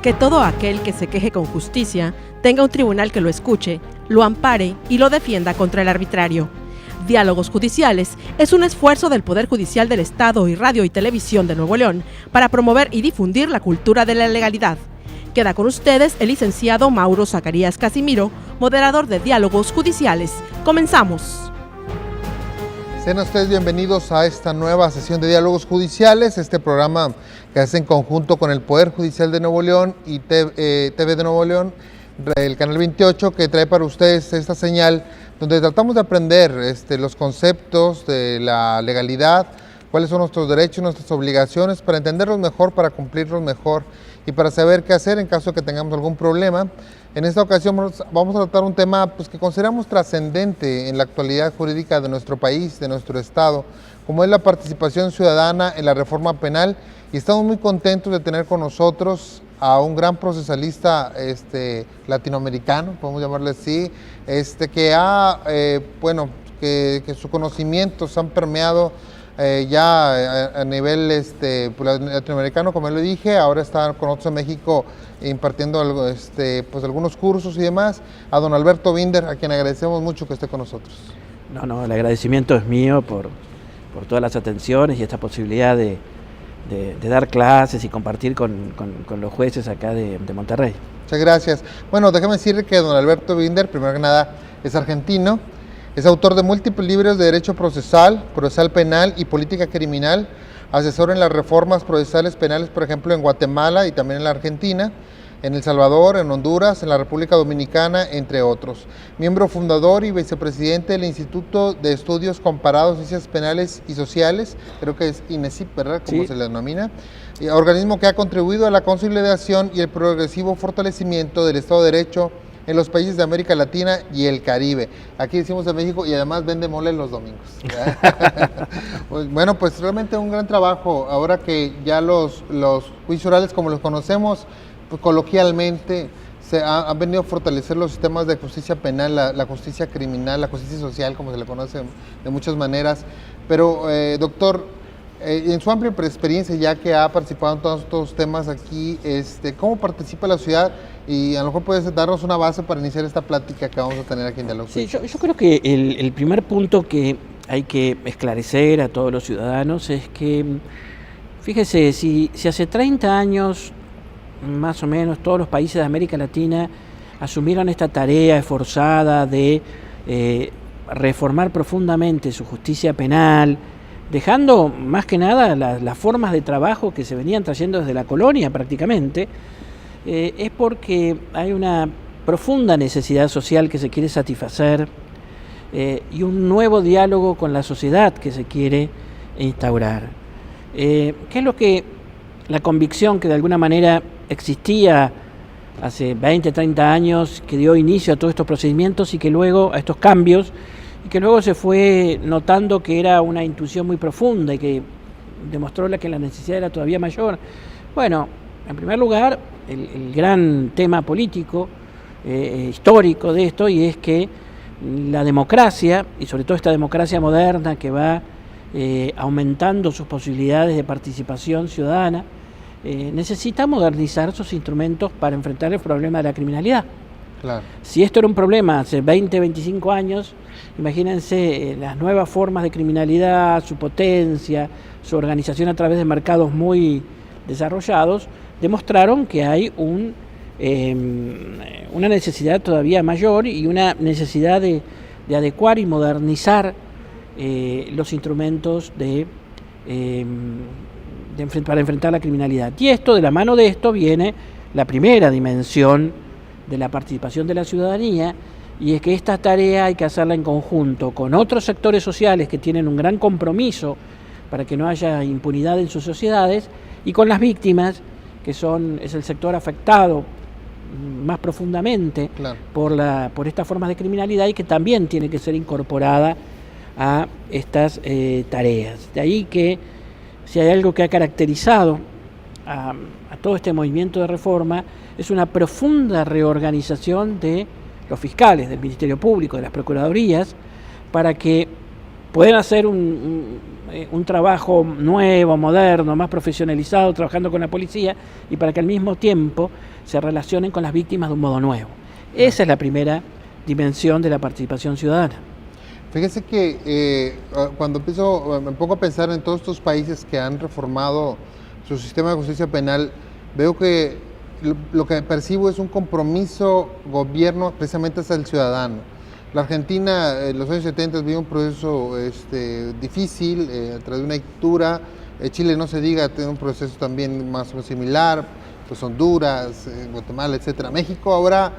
Que todo aquel que se queje con justicia tenga un tribunal que lo escuche, lo ampare y lo defienda contra el arbitrario. Diálogos Judiciales es un esfuerzo del Poder Judicial del Estado y Radio y Televisión de Nuevo León para promover y difundir la cultura de la legalidad. Queda con ustedes el licenciado Mauro Zacarías Casimiro, moderador de Diálogos Judiciales. ¡Comenzamos! Sean ustedes bienvenidos a esta nueva sesión de Diálogos Judiciales, este programa que hace en conjunto con el Poder Judicial de Nuevo León y TV de Nuevo León, el Canal 28, que trae para ustedes esta señal donde tratamos de aprender los conceptos de la legalidad, cuáles son nuestros derechos, nuestras obligaciones, para entenderlos mejor, para cumplirlos mejor y para saber qué hacer en caso de que tengamos algún problema. En esta ocasión vamos a tratar un tema que consideramos trascendente en la actualidad jurídica de nuestro país, de nuestro estado, como es la participación ciudadana en la reforma penal, y estamos muy contentos de tener con nosotros a un gran procesalista latinoamericano, podemos llamarle así, que sus conocimientos han permeado ya a nivel latinoamericano, como le dije. Ahora está con nosotros en México impartiendo algunos cursos y demás, a don Alberto Binder, a quien agradecemos mucho que esté con nosotros. No, el agradecimiento es mío por todas las atenciones y esta posibilidad de dar clases y compartir con los jueces acá de Monterrey. Muchas gracias. Bueno, déjame decirle que don Alberto Binder, primero que nada, es argentino. Es autor de múltiples libros de derecho procesal penal y política criminal, asesor en las reformas procesales penales, por ejemplo, en Guatemala y también en la Argentina, en El Salvador, en Honduras, en la República Dominicana, entre otros. Miembro fundador y vicepresidente del Instituto de Estudios Comparados, Ciencias Penales y Sociales, creo que es INESIP, ¿verdad? Como sí se le denomina, organismo que ha contribuido a la consolidación y el progresivo fortalecimiento del Estado de Derecho en los países de América Latina y el Caribe. Aquí decimos en México, y además vende mole los domingos. Bueno, pues realmente un gran trabajo, ahora que ya los juicios orales, como los conocemos, pues coloquialmente, han venido a fortalecer los sistemas de justicia penal, la justicia criminal, la justicia social, como se le conoce de muchas maneras. Pero, doctor, en su amplia experiencia, ya que ha participado en todos estos temas aquí, ¿cómo participa la ciudad? Y a lo mejor puedes darnos una base para iniciar esta plática que vamos a tener aquí en Diálogos. Sí, yo creo que el primer punto que hay que esclarecer a todos los ciudadanos es que, fíjese, si hace 30 años, más o menos, todos los países de América Latina asumieron esta tarea esforzada de reformar profundamente su justicia penal, dejando más que nada las formas de trabajo que se venían trayendo desde la colonia prácticamente, es porque hay una profunda necesidad social que se quiere satisfacer y un nuevo diálogo con la sociedad que se quiere instaurar. ¿Qué es lo que la convicción que de alguna manera existía hace 20, 30 años, que dio inicio a todos estos procedimientos y que luego, a estos cambios, y que luego se fue notando que era una intuición muy profunda y que demostró que la necesidad era todavía mayor? Bueno, en primer lugar, el gran tema político, histórico de esto, y es que la democracia, y sobre todo esta democracia moderna que va aumentando sus posibilidades de participación ciudadana, necesita modernizar sus instrumentos para enfrentar el problema de la criminalidad. Claro. Si esto era un problema hace 20, 25 años, imagínense las nuevas formas de criminalidad, su potencia, su organización a través de mercados muy desarrollados, demostraron que hay una necesidad todavía mayor y una necesidad de adecuar y modernizar los instrumentos para enfrentar la criminalidad. Y esto, de la mano de esto, viene la primera dimensión de la participación de la ciudadanía, y es que esta tarea hay que hacerla en conjunto con otros sectores sociales que tienen un gran compromiso para que no haya impunidad en sus sociedades, y con las víctimas, que es el sector afectado más profundamente, claro, por estas formas de criminalidad, y que también tiene que ser incorporada a estas tareas. De ahí que si hay algo que ha caracterizado a todo este movimiento de reforma, es una profunda reorganización de los fiscales, del Ministerio Público, de las Procuradurías, para que puedan hacer un trabajo nuevo, moderno, más profesionalizado, trabajando con la policía, y para que al mismo tiempo se relacionen con las víctimas de un modo nuevo. Esa es la primera dimensión de la participación ciudadana. Fíjese que cuando me pongo a pensar en todos estos países que han reformado su sistema de justicia penal, veo que lo que percibo es un compromiso gobierno precisamente hacia el ciudadano. La Argentina en los años 70 vivió un proceso difícil a través de una dictadura. Chile, no se diga, tiene un proceso también más o menos similar, pues Honduras, Guatemala, etcétera. México ahora,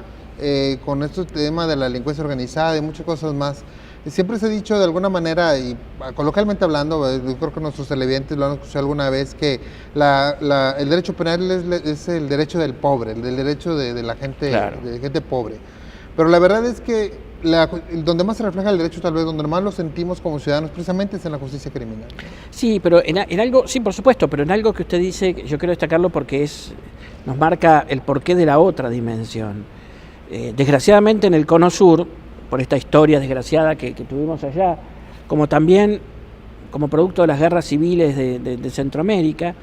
con este tema de la delincuencia organizada y muchas cosas más, siempre se ha dicho de alguna manera, y coloquialmente hablando, yo creo que nuestros televidentes lo han escuchado alguna vez, que el derecho penal es el derecho del pobre, el derecho de la gente, claro, de gente pobre. Pero la verdad es que donde más se refleja el derecho, tal vez donde más lo sentimos como ciudadanos, precisamente es en la justicia criminal. Sí, pero en algo, sí, por supuesto, pero en algo que usted dice, yo quiero destacarlo porque nos marca el porqué de la otra dimensión. Desgraciadamente en el Cono Sur, por esta historia desgraciada que tuvimos allá, como también como producto de las guerras civiles de Centroamérica,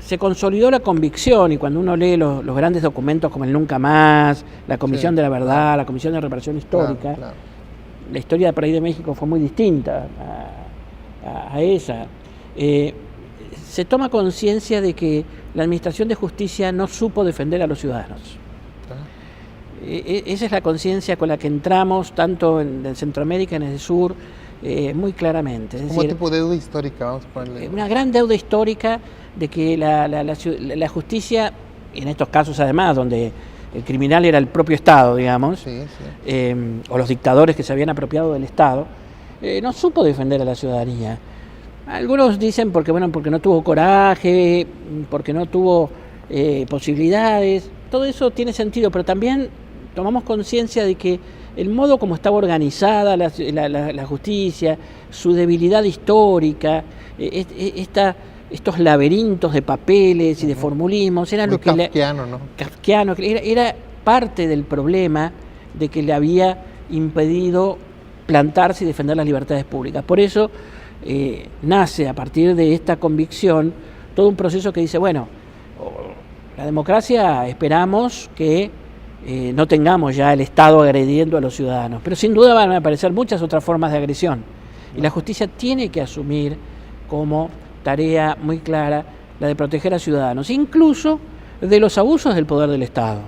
se consolidó la convicción, y cuando uno lee los grandes documentos como el Nunca Más, la Comisión de la Verdad, la Comisión de Reparación Histórica, claro. La historia por ahí de México fue muy distinta a esa. Se toma conciencia de que la Administración de Justicia no supo defender a los ciudadanos. Esa es la conciencia con la que entramos, tanto en Centroamérica, en el sur, muy claramente. Es decir, tipo de deuda histórica, vamos a ponerle. Una gran deuda histórica de que la justicia, y en estos casos además, donde el criminal era el propio Estado, digamos, o los dictadores que se habían apropiado del Estado, no supo defender a la ciudadanía. Algunos dicen porque no tuvo coraje, porque no tuvo posibilidades. Todo eso tiene sentido, pero también tomamos conciencia de que el modo como estaba organizada la justicia, su debilidad histórica, estos laberintos de papeles y de formulismos, era lo que kafkiano, era parte del problema de que le había impedido plantarse y defender las libertades públicas. Por eso nace a partir de esta convicción todo un proceso que dice, bueno, la democracia esperamos que no tengamos ya el Estado agrediendo a los ciudadanos, pero sin duda van a aparecer muchas otras formas de agresión, y la justicia tiene que asumir como tarea muy clara la de proteger a ciudadanos, incluso de los abusos del poder del Estado.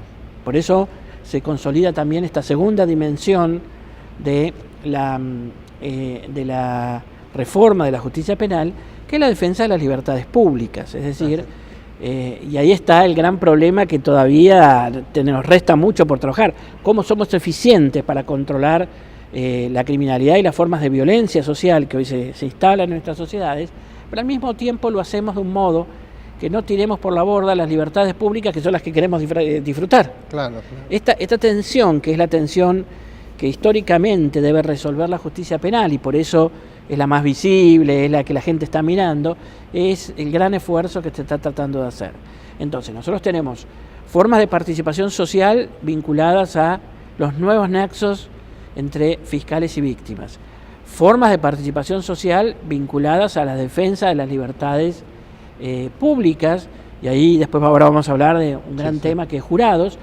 Por eso se consolida también esta segunda dimensión de la reforma de la justicia penal, que es la defensa de las libertades públicas, es decir, y ahí está el gran problema que todavía nos resta mucho por trabajar. ¿Cómo somos eficientes para controlar la criminalidad y las formas de violencia social que hoy se instalan en nuestras sociedades? Pero al mismo tiempo lo hacemos de un modo que no tiremos por la borda las libertades públicas, que son las que queremos disfrutar. Claro. Esta tensión, que es la tensión que históricamente debe resolver la justicia penal, y por eso es la más visible, es la que la gente está mirando, es el gran esfuerzo que se está tratando de hacer. Entonces, nosotros tenemos formas de participación social vinculadas a los nuevos nexos entre fiscales y víctimas, formas de participación social vinculadas a la defensa de las libertades públicas, y ahí después ahora vamos a hablar de un gran tema que es jurados,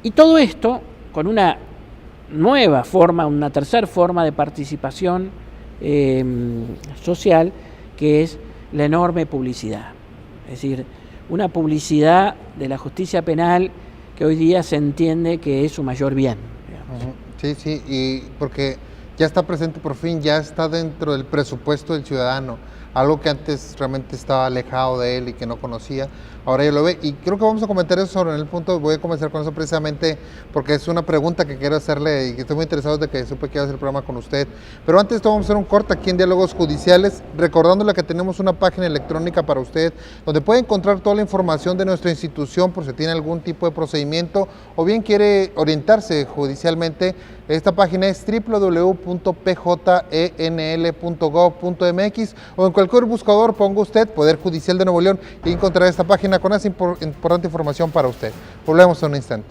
y todo esto con una nueva forma, una tercera forma de participación social, que es la enorme publicidad. Es decir, una publicidad de la justicia penal que hoy día se entiende que es su mayor bien, digamos. Sí, y porque ya está presente por fin, ya está dentro del presupuesto del ciudadano, algo que antes realmente estaba alejado de él y que no conocía, ahora ya lo ve, y creo que vamos a comentar eso sobre el punto. Voy a comenzar con eso precisamente porque es una pregunta que quiero hacerle y que estoy muy interesado de que supe que iba a hacer el programa con usted. Pero antes vamos a hacer un corte aquí en Diálogos Judiciales, recordándole que tenemos una página electrónica para usted, donde puede encontrar toda la información de nuestra institución por si tiene algún tipo de procedimiento o bien quiere orientarse judicialmente. Esta página es www.pjenl.gov.mx, o en cualquier cualquier buscador ponga usted Poder Judicial de Nuevo León y encontrará esta página con esa importante información para usted. Volvemos en un instante.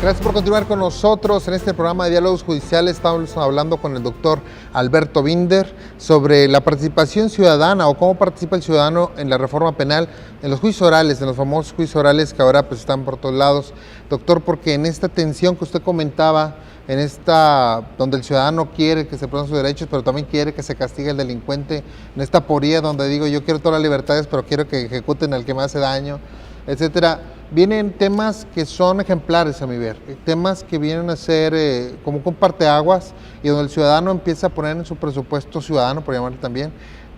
Gracias por continuar con nosotros en este programa de Diálogos Judiciales. Estamos hablando con el doctor Alberto Binder sobre la participación ciudadana o cómo participa el ciudadano en la reforma penal, en los juicios orales, en los famosos juicios orales que ahora pues están por todos lados. Doctor, porque en esta tensión que usted comentaba, en esta donde el ciudadano quiere que se protejan sus derechos, pero también quiere que se castigue al delincuente, en esta aporía donde digo yo quiero todas las libertades, pero quiero que ejecuten al que me hace daño, etcétera. Vienen temas que son ejemplares a mi ver, temas que vienen a ser como un parteaguas y donde el ciudadano empieza a poner en su presupuesto ciudadano, por llamarlo también,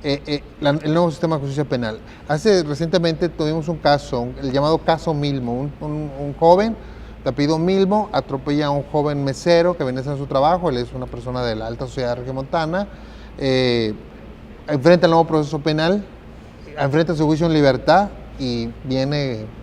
el nuevo sistema de justicia penal. Recientemente tuvimos un caso, el llamado caso Milmo, un joven de apellido Milmo atropella a un joven mesero que venía a hacer su trabajo, él es una persona de la alta sociedad regiomontana, enfrenta el nuevo proceso penal, enfrenta su juicio en libertad y viene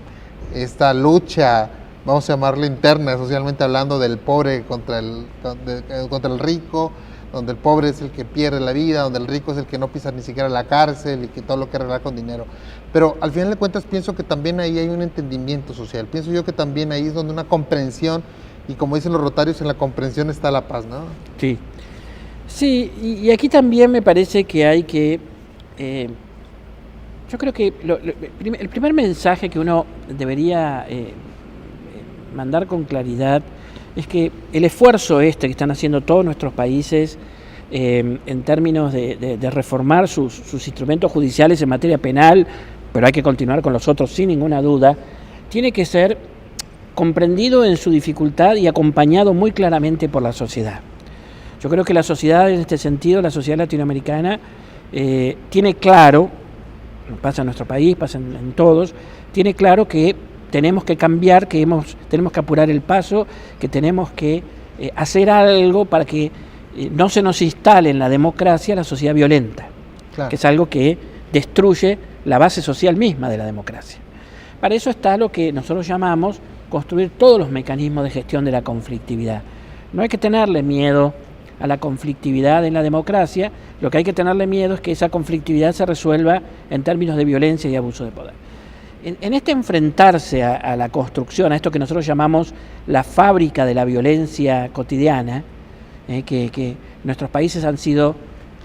esta lucha, vamos a llamarla interna, socialmente hablando, del pobre contra el rico, donde el pobre es el que pierde la vida, donde el rico es el que no pisa ni siquiera la cárcel y que todo lo que arregla con dinero. Pero al final de cuentas pienso que también ahí hay un entendimiento social, pienso yo que también ahí es donde una comprensión, y como dicen los rotarios, en la comprensión está la paz, ¿no? Sí, y aquí también me parece que hay que... Yo creo que el primer mensaje que uno debería mandar con claridad es que el esfuerzo que están haciendo todos nuestros países en términos de reformar sus instrumentos judiciales en materia penal, pero hay que continuar con los otros sin ninguna duda, tiene que ser comprendido en su dificultad y acompañado muy claramente por la sociedad. Yo creo que la sociedad, en este sentido, la sociedad latinoamericana, tiene claro, pasa en nuestro país, pasa en todos, tiene claro que tenemos que cambiar, que tenemos que apurar el paso, que tenemos que hacer algo para que no se nos instale en la democracia la sociedad violenta, claro, que es algo que destruye la base social misma de la democracia. Para eso está lo que nosotros llamamos construir todos los mecanismos de gestión de la conflictividad. No hay que tenerle miedo a la conflictividad en la democracia, lo que hay que tenerle miedo es que esa conflictividad se resuelva en términos de violencia y abuso de poder. En este enfrentarse a la construcción, a esto que nosotros llamamos la fábrica de la violencia cotidiana, que nuestros países han sido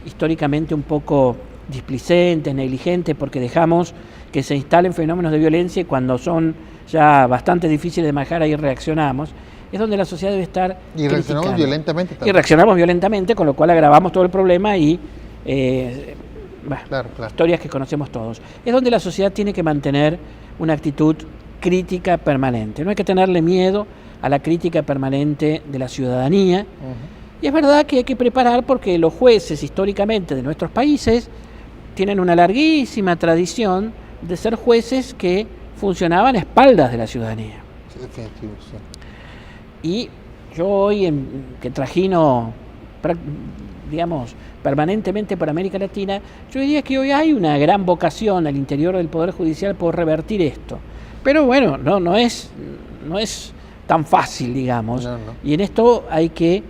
históricamente un poco displicentes, negligentes, porque dejamos que se instalen fenómenos de violencia y cuando son ya bastante difíciles de manejar ahí reaccionamos, es donde la sociedad debe estar y reaccionamos violentamente también. Y reaccionamos violentamente, con lo cual agravamos todo el problema y claro. Historias que conocemos todos. Es donde la sociedad tiene que mantener una actitud crítica permanente. No hay que tenerle miedo a la crítica permanente de la ciudadanía. Uh-huh. Y es verdad que hay que preparar porque los jueces históricamente de nuestros países tienen una larguísima tradición de ser jueces que funcionaban a espaldas de la ciudadanía. Sí, definitivo, sí. Y yo hoy, que trajino, digamos, permanentemente por América Latina, yo diría que hoy hay una gran vocación al interior del Poder Judicial por revertir esto. Pero bueno, no es tan fácil, digamos. No. Y en esto hay que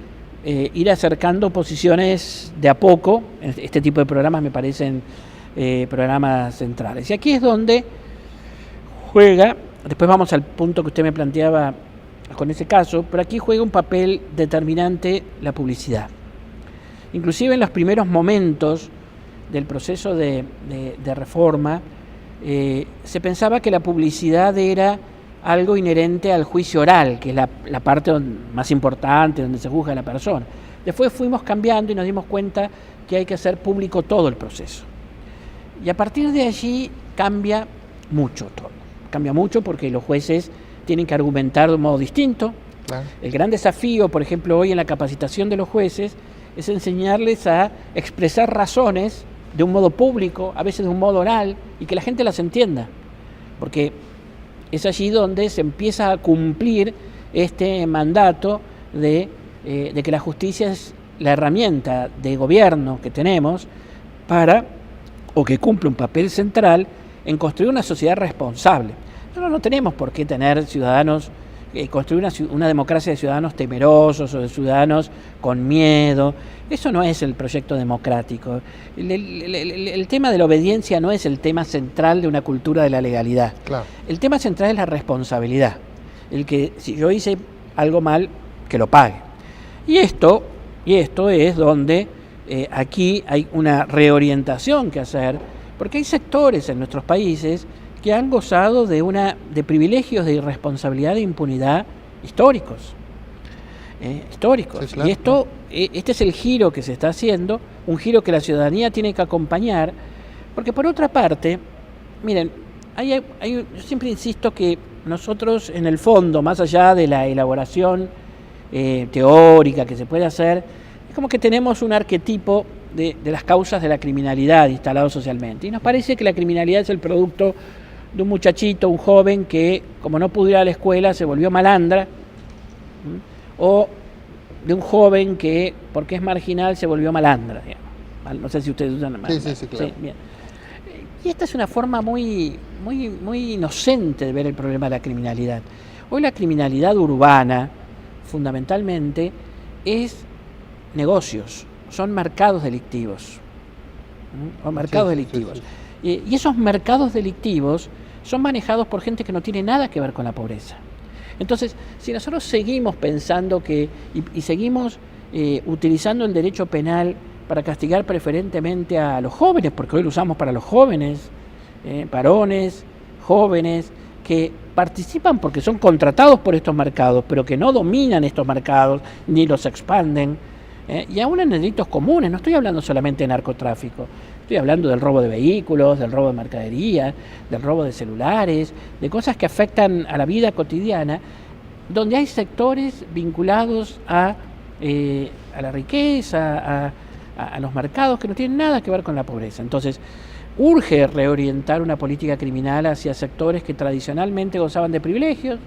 ir acercando posiciones de a poco. Este tipo de programas me parecen programas centrales. Y aquí es donde juega, después vamos al punto que usted me planteaba con ese caso, pero aquí juega un papel determinante la publicidad. Inclusive en los primeros momentos del proceso de reforma, se pensaba que la publicidad era algo inherente al juicio oral, que es la parte más importante, donde se juzga a la persona. Después fuimos cambiando y nos dimos cuenta que hay que hacer público todo el proceso. Y a partir de allí cambia mucho todo. Cambia mucho porque los jueces tienen que argumentar de un modo distinto. Claro. El gran desafío, por ejemplo, hoy en la capacitación de los jueces, es enseñarles a expresar razones de un modo público, a veces de un modo oral, y que la gente las entienda. Porque es allí donde se empieza a cumplir este mandato de que la justicia es la herramienta de gobierno que tenemos o que cumple un papel central en construir una sociedad responsable. Nosotros no tenemos por qué tener ciudadanos, construir una democracia de ciudadanos temerosos o de ciudadanos con miedo. Eso no es el proyecto democrático. El tema de la obediencia no es el tema central de una cultura de la legalidad. Claro. El tema central es la responsabilidad. El que si yo hice algo mal, que lo pague. Y esto es donde aquí hay una reorientación que hacer, porque hay sectores en nuestros países que han gozado de privilegios de irresponsabilidad e impunidad históricos. Sí, claro. Y este es el giro que se está haciendo, un giro que la ciudadanía tiene que acompañar, porque por otra parte, miren, yo siempre insisto que nosotros en el fondo, más allá de la elaboración teórica que se puede hacer, es como que tenemos un arquetipo de las causas de la criminalidad instalado socialmente, y nos parece que la criminalidad es el producto de un muchachito, un joven que, como no pudo ir a la escuela, se volvió malandra, o de un joven que, porque es marginal, se volvió malandra, digamos. No sé si ustedes usan malandra. Sí, claro. Sí, bien. Y esta es una forma muy inocente de ver el problema de la criminalidad. Hoy la criminalidad urbana, fundamentalmente, es negocios, son mercados delictivos. Sí. Y esos mercados delictivos son manejados por gente que no tiene nada que ver con la pobreza. Entonces, si nosotros seguimos pensando y seguimos utilizando el derecho penal para castigar preferentemente a los jóvenes, porque hoy lo usamos para los jóvenes, varones, jóvenes, que participan porque son contratados por estos mercados, pero que no dominan estos mercados ni los expanden, y aún en delitos comunes, no estoy hablando solamente de narcotráfico, estoy hablando del robo de vehículos, del robo de mercadería, del robo de celulares, de cosas que afectan a la vida cotidiana, donde hay sectores vinculados a la riqueza, a los mercados que no tienen nada que ver con la pobreza. Entonces, urge reorientar una política criminal hacia sectores que tradicionalmente gozaban de privilegios.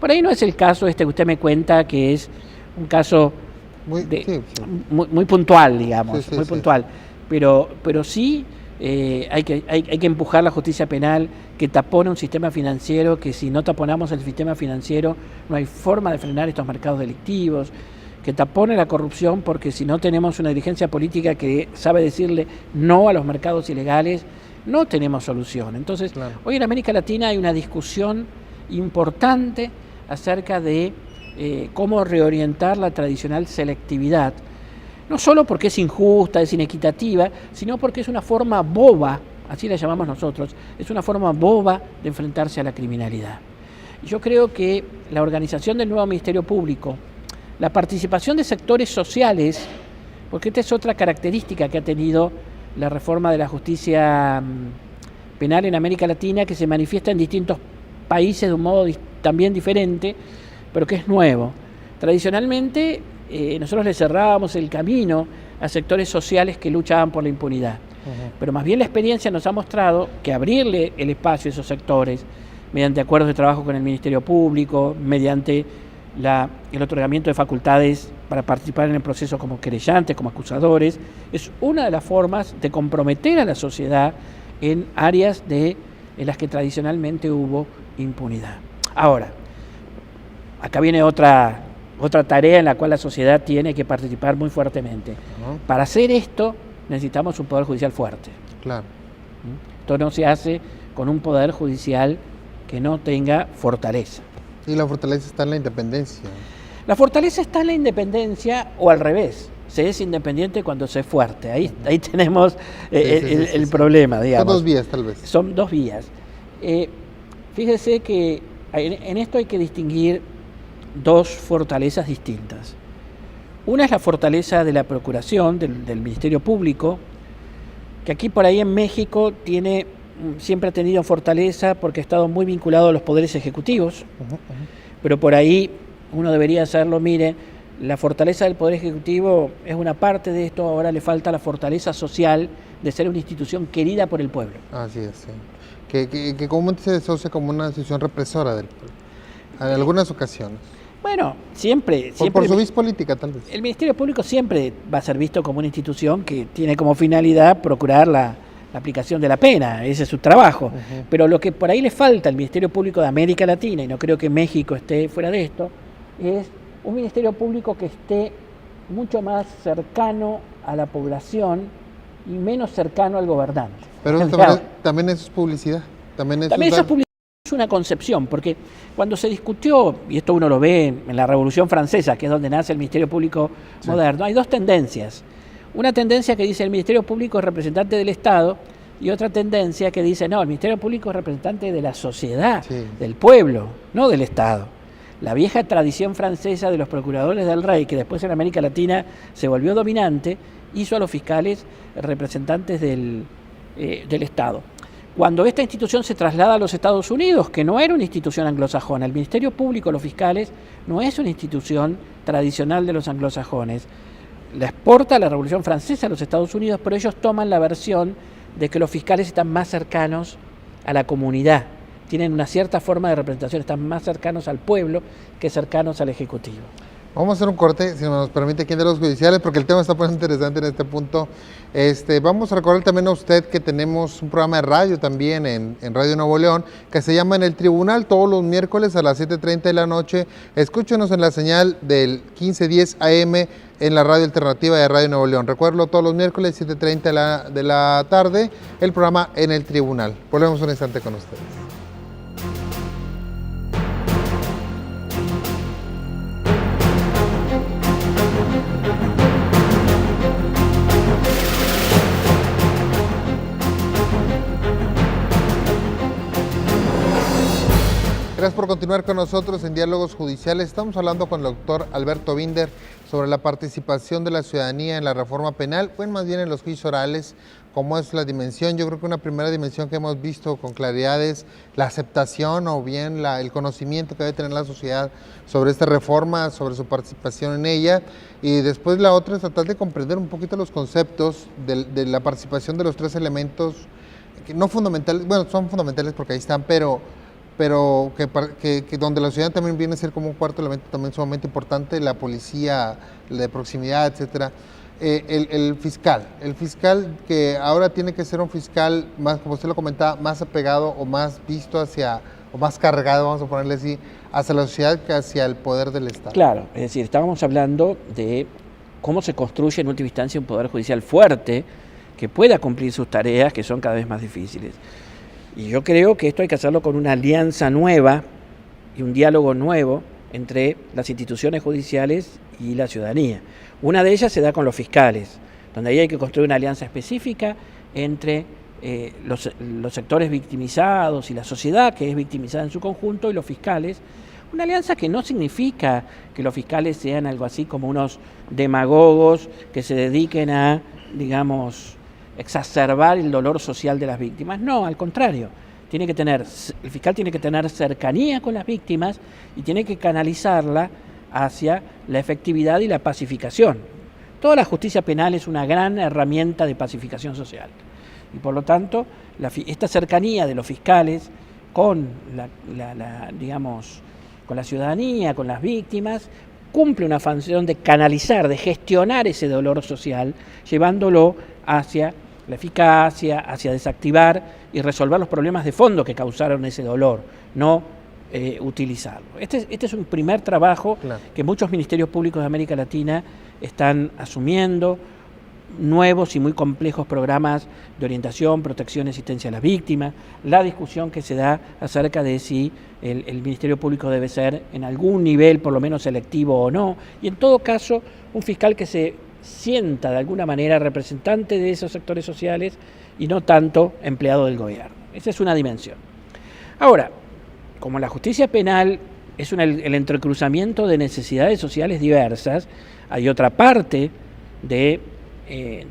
Por ahí no es el caso que usted me cuenta, que es un caso muy puntual, digamos, muy puntual. Pero sí hay que empujar la justicia penal que tapone un sistema financiero, que si no taponamos el sistema financiero no hay forma de frenar estos mercados delictivos, que tapone la corrupción, porque si no tenemos una dirigencia política que sabe decirle no a los mercados ilegales, no tenemos solución. Entonces, claro, hoy en América Latina hay una discusión importante acerca de cómo reorientar la tradicional selectividad, no solo porque es injusta, es inequitativa, sino porque es una forma boba, así la llamamos nosotros, es una forma boba de enfrentarse a la criminalidad. Yo creo que la organización del nuevo Ministerio Público, la participación de sectores sociales, porque esta es otra característica que ha tenido la reforma de la justicia penal en América Latina, que se manifiesta en distintos países de un modo también diferente, pero que es nuevo. Tradicionalmente nosotros le cerrábamos el camino a sectores sociales que luchaban por la impunidad. Pero más bien la experiencia nos ha mostrado que abrirle el espacio a esos sectores, mediante acuerdos de trabajo con el Ministerio Público, mediante el otorgamiento de facultades para participar en el proceso como querellantes, como acusadores, es una de las formas de comprometer a la sociedad en áreas en las que tradicionalmente hubo impunidad. Ahora, acá viene otra tarea en la cual la sociedad tiene que participar muy fuertemente. Para hacer esto necesitamos un poder judicial fuerte. Claro. Esto no se hace con un poder judicial que no tenga fortaleza. Y la fortaleza está en la independencia. La fortaleza está en la independencia, o al revés, se es independiente cuando se es fuerte. Ahí tenemos el problema, digamos. Son dos vías, tal vez. Son dos vías. Fíjese que en esto hay que distinguir dos fortalezas distintas. Una es la fortaleza de la Procuración, del Ministerio Público, que aquí por ahí en México siempre ha tenido fortaleza porque ha estado muy vinculado a los poderes ejecutivos, pero por ahí uno debería hacerlo, mire, la fortaleza del Poder Ejecutivo es una parte de esto, ahora le falta la fortaleza social de ser una institución querida por el pueblo. Así es, sí. Que comúnmente se asocia como una institución represora del pueblo, en algunas ocasiones. Bueno, siempre por su vis política, tal vez. El Ministerio Público siempre va a ser visto como una institución que tiene como finalidad procurar la la aplicación de la pena, ese es su trabajo. Pero lo que por ahí le falta al Ministerio Público de América Latina, y no creo que México esté fuera de esto, es un Ministerio Público que esté mucho más cercano a la población y menos cercano al gobernante. Pero también eso es publicidad. También eso es publicidad, es una concepción, porque cuando se discutió, y esto uno lo ve en la Revolución Francesa, que es donde nace el Ministerio Público moderno, hay dos tendencias. Una tendencia que dice el Ministerio Público es representante del Estado, y otra tendencia que dice, no, el Ministerio Público es representante de la sociedad, del pueblo, no del Estado. La vieja tradición francesa de los procuradores del rey, que después en América Latina se volvió dominante, hizo a los fiscales representantes del Estado. Cuando esta institución se traslada a los Estados Unidos, que no era una institución anglosajona, el Ministerio Público, los fiscales, no es una institución tradicional de los anglosajones. La exporta la Revolución Francesa a los Estados Unidos, pero ellos toman la versión de que los fiscales están más cercanos a la comunidad, tienen una cierta forma de representación, están más cercanos al pueblo que cercanos al Ejecutivo. Vamos a hacer un corte, si nos permite, aquí en Diálogos Judiciales, porque el tema está muy interesante en este punto. Vamos a recordar también a usted que tenemos un programa de radio también en Radio Nuevo León, que se llama En el Tribunal, todos los miércoles a las 7:30 de la noche. Escúchenos en la señal del 1510 AM en la radio alternativa de Radio Nuevo León. Recuerdo, todos los miércoles 7:30 de la tarde, el programa En el Tribunal. Volvemos un instante con ustedes. Gracias por continuar con nosotros en Diálogos Judiciales. Estamos hablando con el doctor Alberto Binder sobre la participación de la ciudadanía en la reforma penal, bueno, más bien en los juicios orales, cómo es la dimensión. Yo creo que una primera dimensión que hemos visto con claridad es la aceptación o bien el conocimiento que debe tener la sociedad sobre esta reforma, sobre su participación en ella. Y después la otra es tratar de comprender un poquito los conceptos de la participación de los tres elementos, que no fundamentales, bueno, son fundamentales porque ahí están, pero que donde la ciudad también viene a ser como un cuarto elemento también sumamente importante, la policía de proximidad, etcétera. El fiscal que ahora tiene que ser un fiscal más, como usted lo comentaba, más apegado o más visto hacia, o más cargado, vamos a ponerle así, hacia la sociedad que hacia el poder del Estado. Claro, es decir, estábamos hablando de cómo se construye en última instancia un poder judicial fuerte que pueda cumplir sus tareas, que son cada vez más difíciles. Y yo creo que esto hay que hacerlo con una alianza nueva y un diálogo nuevo entre las instituciones judiciales y la ciudadanía. Una de ellas se da con los fiscales, donde ahí hay que construir una alianza específica entre los sectores victimizados y la sociedad que es victimizada en su conjunto y los fiscales. Una alianza que no significa que los fiscales sean algo así como unos demagogos que se dediquen a, digamos, exacerbar el dolor social de las víctimas. No, al contrario, el fiscal tiene que tener cercanía con las víctimas y tiene que canalizarla hacia la efectividad y la pacificación. Toda la justicia penal es una gran herramienta de pacificación social y por lo tanto esta cercanía de los fiscales con con la ciudadanía, con las víctimas, cumple una función de canalizar, de gestionar ese dolor social, llevándolo hacia la eficacia, hacia desactivar y resolver los problemas de fondo que causaron ese dolor, no utilizarlo. Este es un primer trabajo que muchos ministerios públicos de América Latina están asumiendo, nuevos y muy complejos programas de orientación, protección y asistencia a las víctimas, la discusión que se da acerca de si el Ministerio Público debe ser en algún nivel por lo menos selectivo o no, y en todo caso un fiscal que se sienta de alguna manera representante de esos sectores sociales y no tanto empleado del gobierno. Esa es una dimensión. Ahora, como la justicia penal es el entrecruzamiento de necesidades sociales diversas, hay otra parte de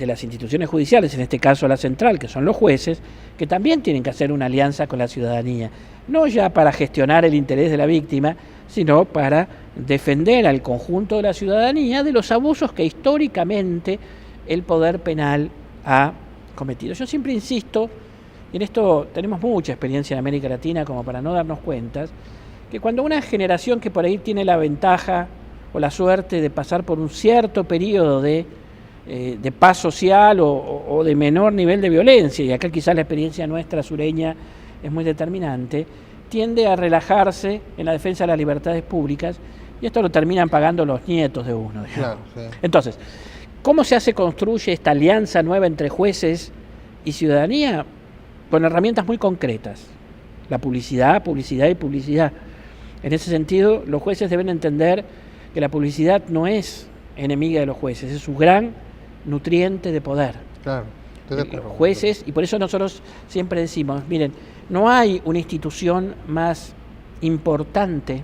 las instituciones judiciales, en este caso la central, que son los jueces, que también tienen que hacer una alianza con la ciudadanía, no ya para gestionar el interés de la víctima, sino para defender al conjunto de la ciudadanía de los abusos que históricamente el poder penal ha cometido. Yo siempre insisto, y en esto tenemos mucha experiencia en América Latina como para no darnos cuenta, que cuando una generación que por ahí tiene la ventaja o la suerte de pasar por un cierto periodo de de paz social o de menor nivel de violencia, y acá quizás la experiencia nuestra sureña es muy determinante, tiende a relajarse en la defensa de las libertades públicas, y esto lo terminan pagando los nietos de uno. Claro, sí. Entonces, ¿cómo construye esta alianza nueva entre jueces y ciudadanía? Con herramientas muy concretas. La publicidad, publicidad y publicidad. En ese sentido, los jueces deben entender que la publicidad no es enemiga de los jueces, es su gran nutriente de poder. Claro, estoy de acuerdo. Los jueces, y por eso nosotros siempre decimos, miren, no hay una institución más importante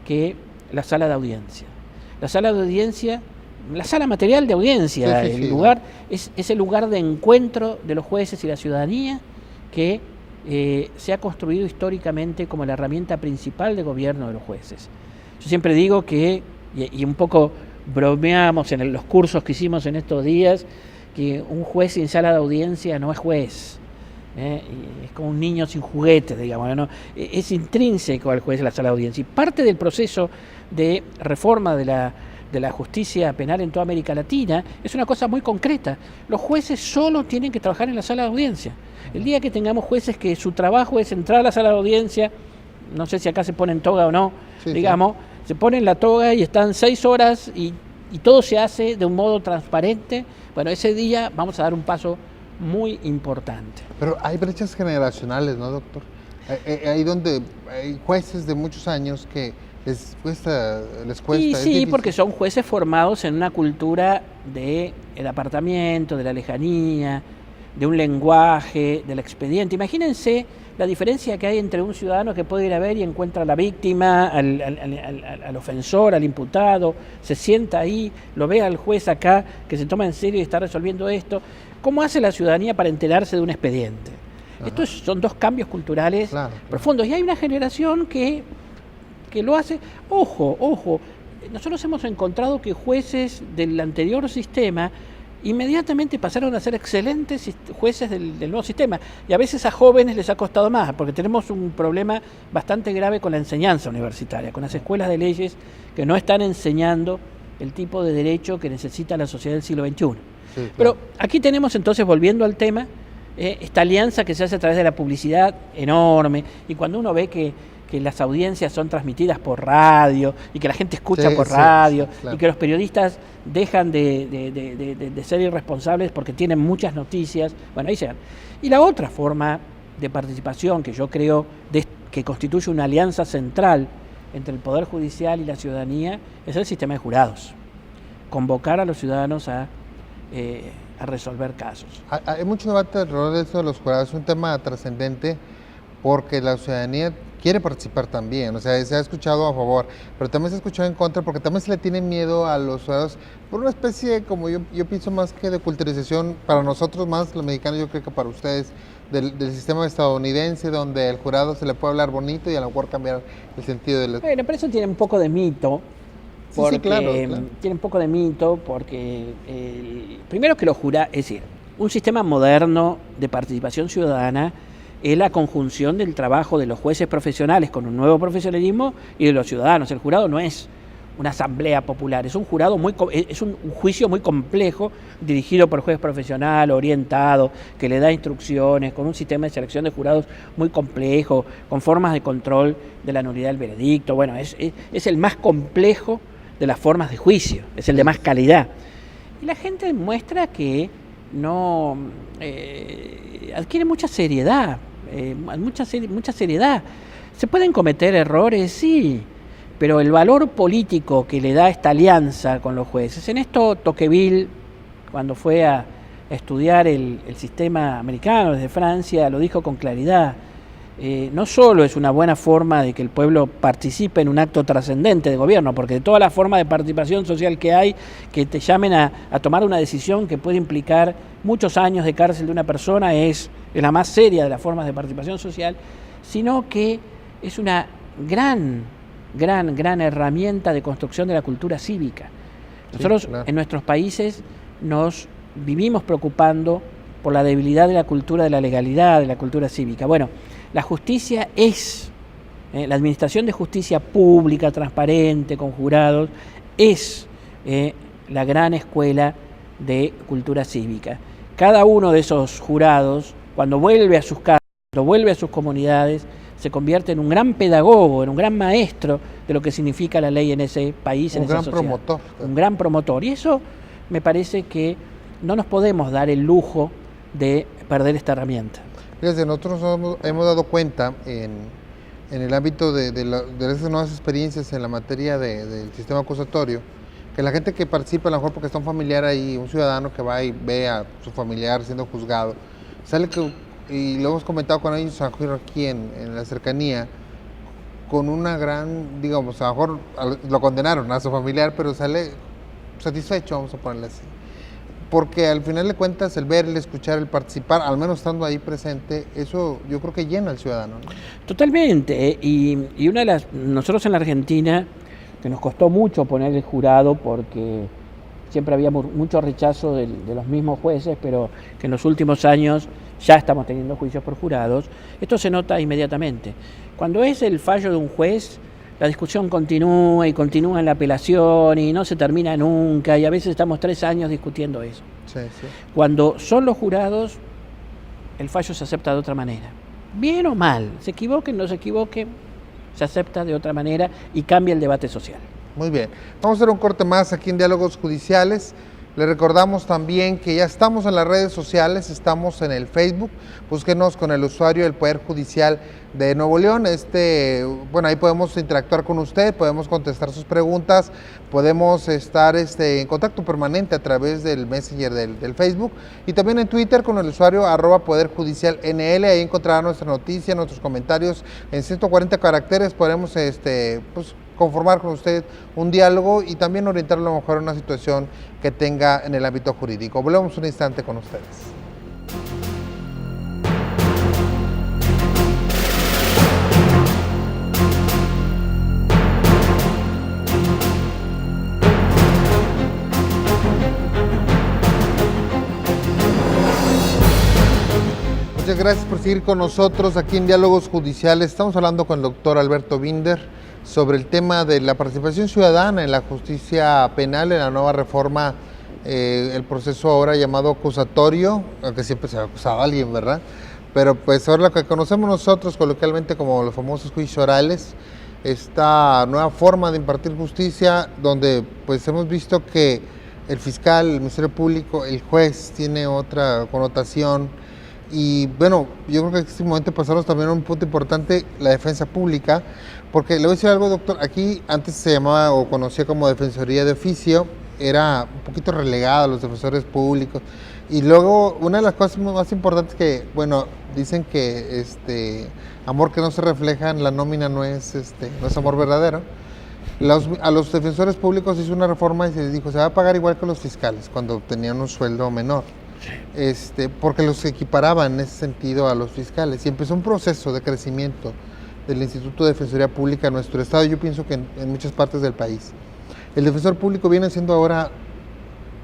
que la sala de audiencia. La sala de audiencia, la sala material de audiencia, Sí, el lugar, es el lugar de encuentro de los jueces y la ciudadanía que se ha construido históricamente como la herramienta principal de gobierno de los jueces. Yo siempre digo que, y un poco bromeamos en los cursos que hicimos en estos días, que un juez sin sala de audiencia no es juez. Y es como un niño sin juguetes, digamos, ¿no? Es intrínseco al juez la sala de audiencia. Y parte del proceso de reforma de la justicia penal en toda América Latina es una cosa muy concreta. Los jueces solo tienen que trabajar en la sala de audiencia. El día que tengamos jueces que su trabajo es entrar a la sala de audiencia, no sé si acá se ponen toga o no, digamos, se ponen la toga y están 6 horas y todo se hace de un modo transparente, bueno, ese día vamos a dar un paso muy importante. Pero hay brechas generacionales, ¿no, doctor? Ahí donde hay jueces de muchos años que les cuesta. Y sí, porque son jueces formados en una cultura del apartamiento, de la lejanía, de un lenguaje, del expediente. Imagínense la diferencia que hay entre un ciudadano que puede ir a ver y encuentra a la víctima, al ofensor, al imputado, se sienta ahí, lo ve al juez acá que se toma en serio y está resolviendo esto. ¿Cómo hace la ciudadanía para enterarse de un expediente? Estos son dos cambios culturales profundos. Y hay una generación que lo hace. Ojo, nosotros hemos encontrado que jueces del anterior sistema inmediatamente pasaron a ser excelentes jueces del nuevo sistema. Y a veces a jóvenes les ha costado más, porque tenemos un problema bastante grave con la enseñanza universitaria, con las escuelas de leyes que no están enseñando el tipo de derecho que necesita la sociedad del siglo XXI. Sí, claro. Pero aquí tenemos entonces, volviendo al tema, esta alianza que se hace a través de la publicidad enorme, y cuando uno ve que las audiencias son transmitidas por radio y que la gente escucha por radio, claro, y que los periodistas dejan de ser irresponsables porque tienen muchas noticias, bueno, ahí se dan. Y la otra forma de participación que yo creo que constituye una alianza central entre el Poder Judicial y la ciudadanía es el sistema de jurados. Convocar a los ciudadanos a resolver casos. Hay mucho debate alrededor de eso de los jurados, es un tema trascendente porque la ciudadanía quiere participar también, o sea, se ha escuchado a favor, pero también se ha escuchado en contra porque también se le tiene miedo a los jurados por una especie, como yo pienso, más que de culturización, para nosotros más, los mexicanos, yo creo que para ustedes, del sistema estadounidense, donde el jurado se le puede hablar bonito y a lo mejor cambiar el sentido de los... Bueno, pero eso tiene un poco de mito. Porque claro. Tiene un poco de mito porque primero que los jurados, es decir, un sistema moderno de participación ciudadana es la conjunción del trabajo de los jueces profesionales con un nuevo profesionalismo y de los ciudadanos. El jurado no es una asamblea popular, es un jurado es un juicio muy complejo, dirigido por juez profesional, orientado, que le da instrucciones, con un sistema de selección de jurados muy complejo, con formas de control de la nulidad del veredicto. Bueno, es el más complejo de las formas de juicio, es el de más calidad. Y la gente muestra que no adquiere mucha seriedad, mucha seriedad. ¿Se pueden cometer errores? Sí, pero el valor político que le da esta alianza con los jueces, en esto Tocqueville, cuando fue a estudiar el sistema americano desde Francia, lo dijo con claridad. No solo es una buena forma de que el pueblo participe en un acto trascendente de gobierno, porque de todas las formas de participación social que hay, que te llamen a tomar una decisión que puede implicar muchos años de cárcel de una persona, es la más seria de las formas de participación social, sino que es una gran herramienta de construcción de la cultura cívica. Nosotros, sí, claro, en nuestros países nos vivimos preocupando por la debilidad de la cultura de la legalidad, de la cultura cívica. Bueno, la justicia la administración de justicia pública, transparente, con jurados, es la gran escuela de cultura cívica. Cada uno de esos jurados, cuando vuelve a sus casas, cuando vuelve a sus comunidades, se convierte en un gran pedagogo, en un gran maestro de lo que significa la ley en ese país, en esa sociedad. Un gran promotor. Un gran promotor. Y eso me parece que no nos podemos dar el lujo de perder esta herramienta. Fíjense, nosotros nos hemos dado cuenta en el ámbito de esas nuevas experiencias en la materia del sistema acusatorio, que la gente que participa, a lo mejor porque está un familiar ahí, un ciudadano que va y ve a su familiar siendo juzgado, sale y lo hemos comentado con ellos aquí en la cercanía, con una gran, digamos, a lo mejor lo condenaron a su familiar, pero sale satisfecho, vamos a ponerle así. Porque al final de cuentas el ver, el escuchar, el participar, al menos estando ahí presente, eso yo creo que llena al ciudadano, ¿no? Totalmente, y una de nosotros en la Argentina, que nos costó mucho poner el jurado porque siempre había mucho rechazo de los mismos jueces, pero que en los últimos años ya estamos teniendo juicios por jurados, esto se nota inmediatamente. Cuando es el fallo de un juez, la discusión continúa y continúa en la apelación y no se termina nunca, y a veces estamos 3 años discutiendo eso. Sí, sí. Cuando son los jurados, el fallo se acepta de otra manera. Bien o mal, se equivoquen, no se equivoquen, se acepta de otra manera y cambia el debate social. Muy bien, vamos a hacer un corte más aquí en Diálogos Judiciales. Les recordamos también que ya estamos en las redes sociales, estamos en el Facebook, búsquenos con el usuario del Poder Judicial de Nuevo León. Bueno, ahí podemos interactuar con usted, podemos contestar sus preguntas, podemos estar en contacto permanente a través del Messenger del Facebook, y también en Twitter con el usuario @PoderJudicialNL. Ahí encontrará nuestra noticia, nuestros comentarios en 140 caracteres. Podremos conformar con usted un diálogo y también orientarlo a lo mejor a una situación que tenga en el ámbito jurídico. Volvemos un instante con ustedes. Muchas gracias por seguir con nosotros aquí en Diálogos Judiciales. Estamos hablando con el doctor Alberto Binder sobre el tema de la participación ciudadana en la justicia penal, en la nueva reforma, el proceso ahora llamado acusatorio, aunque siempre se ha acusado a alguien, ¿verdad? Pero pues ahora lo que conocemos nosotros coloquialmente como los famosos juicios orales, esta nueva forma de impartir justicia, donde pues hemos visto que el fiscal, el Ministerio Público, el juez tiene otra connotación. Y bueno, yo creo que en este momento pasamos también a un punto importante, la defensa pública, porque le voy a decir algo, doctor, aquí antes se llamaba o conocía como Defensoría de Oficio, era un poquito relegada a los defensores públicos, y luego una de las cosas más importantes que, bueno, dicen que amor que no se refleja en la nómina no es amor verdadero. A los defensores públicos hizo una reforma y se les dijo, se va a pagar igual que los fiscales cuando tenían un sueldo menor. Porque los equiparaban en ese sentido a los fiscales, y empezó un proceso de crecimiento del Instituto de Defensoría Pública en nuestro estado, yo pienso que en muchas partes del país. El defensor público viene siendo ahora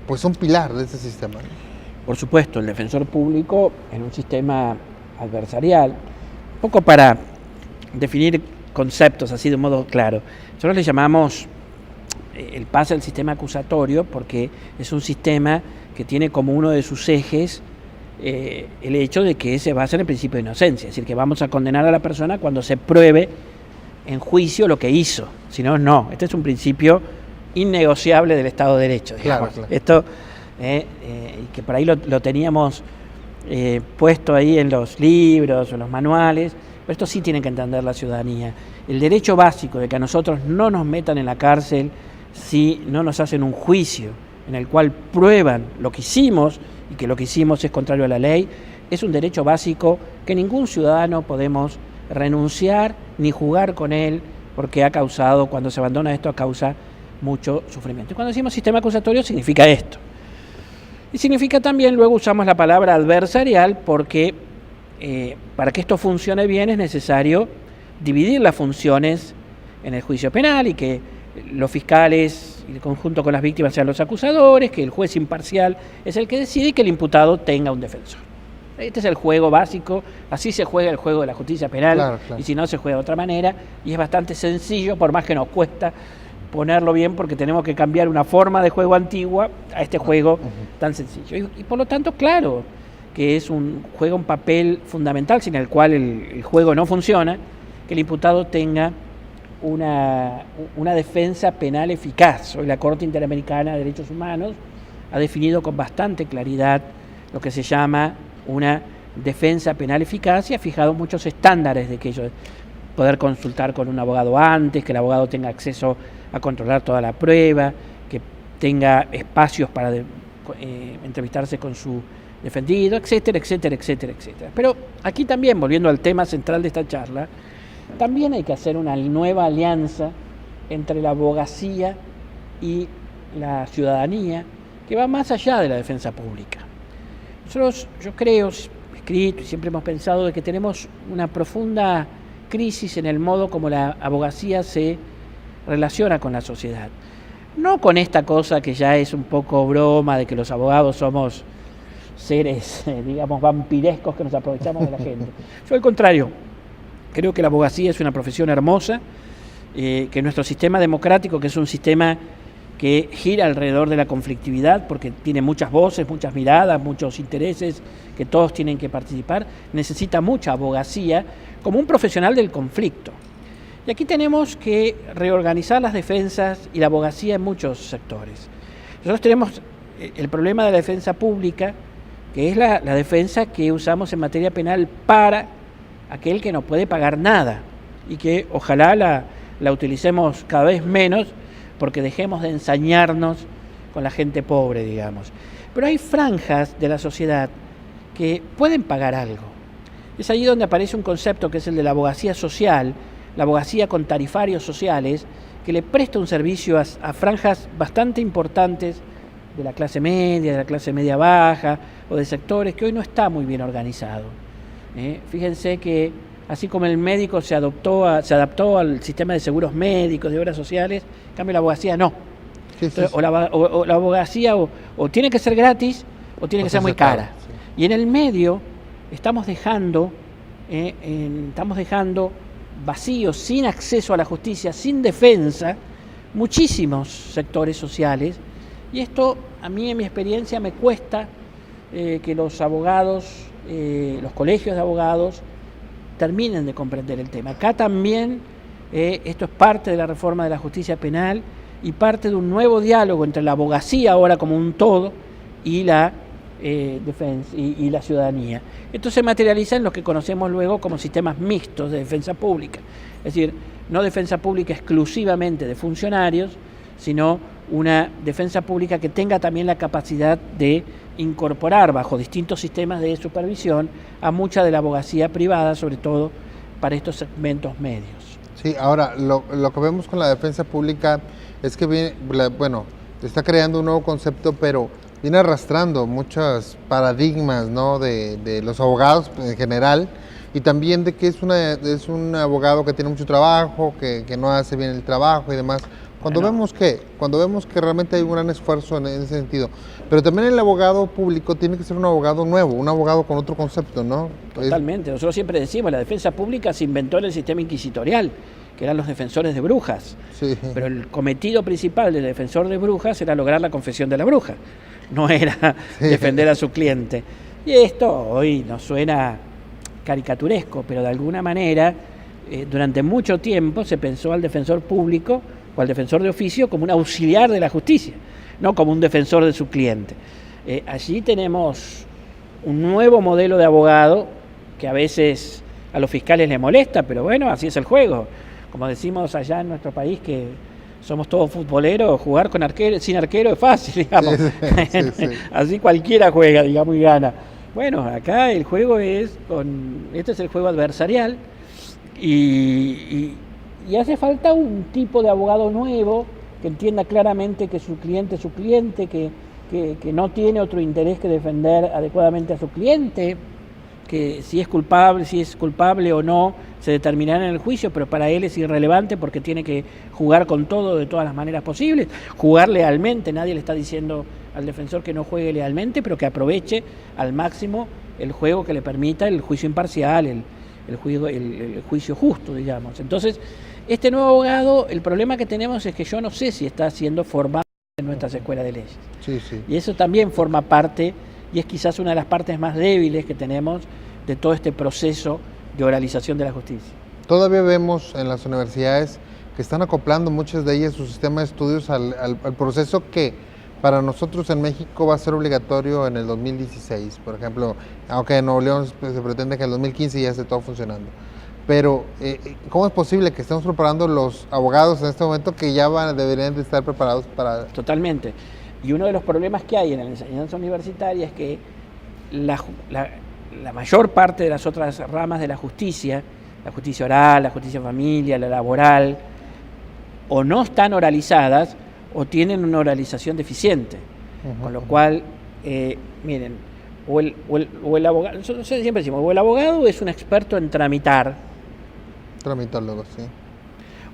pues un pilar de ese sistema, ¿no? Por supuesto, el defensor público en un sistema adversarial, un poco para definir conceptos así de un modo claro, nosotros le llamamos el pase al sistema acusatorio porque es un sistema que tiene como uno de sus ejes el hecho de que se basa en el principio de inocencia, es decir, que vamos a condenar a la persona cuando se pruebe en juicio lo que hizo, si no, no. Este es un principio innegociable del Estado de Derecho, digamos. Claro. Esto, que por ahí lo teníamos puesto ahí en los libros o en los manuales, pero esto sí tiene que entender la ciudadanía. El derecho básico de que a nosotros no nos metan en la cárcel si no nos hacen un juicio en el cual prueban lo que hicimos y que lo que hicimos es contrario a la ley, es un derecho básico que ningún ciudadano podemos renunciar ni jugar con él, porque ha causado, cuando se abandona esto, causa mucho sufrimiento. Y cuando decimos sistema acusatorio significa esto. Y significa también, luego usamos la palabra adversarial, porque para que esto funcione bien es necesario dividir las funciones en el juicio penal y que los fiscales, y conjunto con las víctimas, sean los acusadores, que el juez imparcial es el que decide y que el imputado tenga un defensor. Este es el juego básico, así se juega el juego de la justicia penal, claro. Y si no se juega de otra manera, y es bastante sencillo, por más que nos cuesta ponerlo bien porque tenemos que cambiar una forma de juego antigua a este juego tan sencillo. Y por lo tanto, claro, que juega un papel fundamental, sin el cual el juego no funciona, que el imputado tenga una defensa penal eficaz. Hoy la Corte Interamericana de Derechos Humanos ha definido con bastante claridad lo que se llama una defensa penal eficaz y ha fijado muchos estándares de aquello, poder consultar con un abogado antes, que el abogado tenga acceso a controlar toda la prueba, que tenga espacios para entrevistarse con su defendido, etcétera, etcétera, etcétera, etcétera. Pero aquí también, volviendo al tema central de esta charla, también hay que hacer una nueva alianza entre la abogacía y la ciudadanía, que va más allá de la defensa pública. Nosotros, yo creo, escrito y siempre hemos pensado de que tenemos una profunda crisis en el modo como la abogacía se relaciona con la sociedad. No con esta cosa que ya es un poco broma de que los abogados somos seres, digamos, vampirescos que nos aprovechamos de la gente. Yo al contrario, creo que la abogacía es una profesión hermosa, que nuestro sistema democrático, que es un sistema que gira alrededor de la conflictividad, porque tiene muchas voces, muchas miradas, muchos intereses, que todos tienen que participar, necesita mucha abogacía como un profesional del conflicto. Y aquí tenemos que reorganizar las defensas y la abogacía en muchos sectores. Nosotros tenemos el problema de la defensa pública, que es la defensa que usamos en materia penal para aquel que no puede pagar nada y que ojalá la utilicemos cada vez menos porque dejemos de ensañarnos con la gente pobre, digamos. Pero hay franjas de la sociedad que pueden pagar algo. Es ahí donde aparece un concepto que es el de la abogacía social, la abogacía con tarifarios sociales, que le presta un servicio a franjas bastante importantes de la clase media baja o de sectores que hoy no está muy bien organizado. Fíjense que así como el médico se adaptó al sistema de seguros médicos, de obras sociales, en cambio la abogacía no. Sí, Entonces, sí. o la abogacía o tiene que ser gratis o tiene que ser muy cara. Sí. Y en el medio estamos dejando vacíos, sin acceso a la justicia, sin defensa, muchísimos sectores sociales. Y esto, a mí en mi experiencia, me cuesta que los abogados, los colegios de abogados, terminen de comprender el tema. Acá también esto es parte de la reforma de la justicia penal y parte de un nuevo diálogo entre la abogacía ahora como un todo y la defensa y la ciudadanía. Esto se materializa en lo que conocemos luego como sistemas mixtos de defensa pública, es decir, no defensa pública exclusivamente de funcionarios, sino una defensa pública que tenga también la capacidad de incorporar bajo distintos sistemas de supervisión a mucha de la abogacía privada, sobre todo para estos segmentos medios. Sí, ahora lo que vemos con la defensa pública es que está creando un nuevo concepto, pero viene arrastrando muchos paradigmas, ¿no? de los abogados en general, y también de que es un abogado que tiene mucho trabajo, que no hace bien el trabajo y demás. Cuando vemos que realmente hay un gran esfuerzo en ese sentido, pero también el abogado público tiene que ser un abogado nuevo, un abogado con otro concepto, ¿no? Totalmente. Nosotros siempre decimos, la defensa pública se inventó en el sistema inquisitorial, que eran los defensores de brujas. Sí. Pero el cometido principal del defensor de brujas era lograr la confesión de la bruja, no era defender a su cliente. Y esto hoy nos suena caricaturesco, pero de alguna manera durante mucho tiempo se pensó al defensor público o al defensor de oficio como un auxiliar de la justicia, no como un defensor de su cliente. Allí tenemos un nuevo modelo de abogado que a veces a los fiscales les molesta, pero bueno, así es el juego. Como decimos allá en nuestro país que somos todos futboleros, jugar con sin arquero es fácil, digamos. Sí. Así cualquiera juega, digamos, y gana. Bueno, acá el juego este es el juego adversarial y hace falta un tipo de abogado nuevo que entienda claramente que su cliente es su cliente, que no tiene otro interés que defender adecuadamente a su cliente, que si es culpable o no se determinará en el juicio, pero para él es irrelevante porque tiene que jugar con todo de todas las maneras posibles, jugar lealmente. Nadie le está diciendo al defensor que no juegue lealmente, pero que aproveche al máximo el juego que le permita el juicio imparcial, el juicio justo, digamos. Entonces, Este nuevo abogado, el problema que tenemos es que yo no sé si está siendo formado en nuestras escuelas de leyes. Sí. Y eso también forma parte, y es quizás una de las partes más débiles que tenemos de todo este proceso de oralización de la justicia. Todavía vemos en las universidades que están acoplando muchas de ellas su sistema de estudios al proceso que para nosotros en México va a ser obligatorio en el 2016, por ejemplo, aunque en Nuevo León se pretende que en el 2015 ya esté todo funcionando. Pero, ¿cómo es posible que estemos preparando los abogados en este momento que ya deberían de estar preparados para...? Totalmente. Y uno de los problemas que hay en la enseñanza universitaria es que la mayor parte de las otras ramas de la justicia oral, la justicia familia, la laboral, o no están oralizadas o tienen una oralización deficiente. Con lo cual, miren, o el abogado, nosotros siempre decimos, o el abogado es un experto en tramitar, Tramitólogo, sí.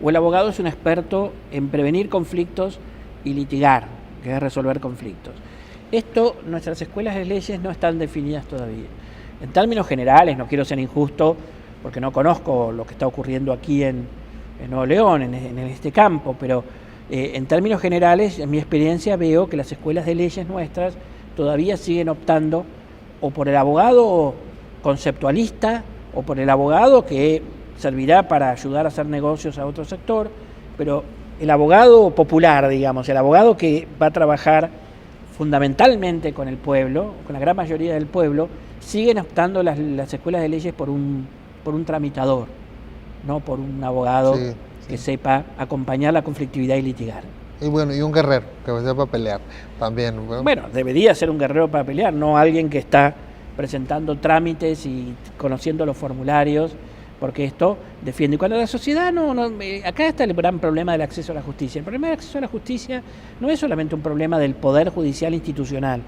o el abogado es un experto en prevenir conflictos y litigar, que es resolver conflictos. Esto, nuestras escuelas de leyes no están definidas todavía. En términos generales, no quiero ser injusto, porque no conozco lo que está ocurriendo aquí en Nuevo León, en este campo, pero en términos generales, en mi experiencia veo que las escuelas de leyes nuestras todavía siguen optando o por el abogado conceptualista o por el abogado que servirá para ayudar a hacer negocios a otro sector, pero el abogado popular, digamos, el abogado que va a trabajar fundamentalmente con el pueblo, con la gran mayoría del pueblo, siguen optando las escuelas de leyes por un tramitador, no por un abogado que sepa acompañar la conflictividad y litigar. Y bueno, y un guerrero que sepa pelear también. Bueno, debería ser un guerrero para pelear, no alguien que está presentando trámites y conociendo los formularios, porque esto defiende. Y cuando la sociedad acá está el gran problema del acceso a la justicia. El problema del acceso a la justicia no es solamente un problema del poder judicial institucional,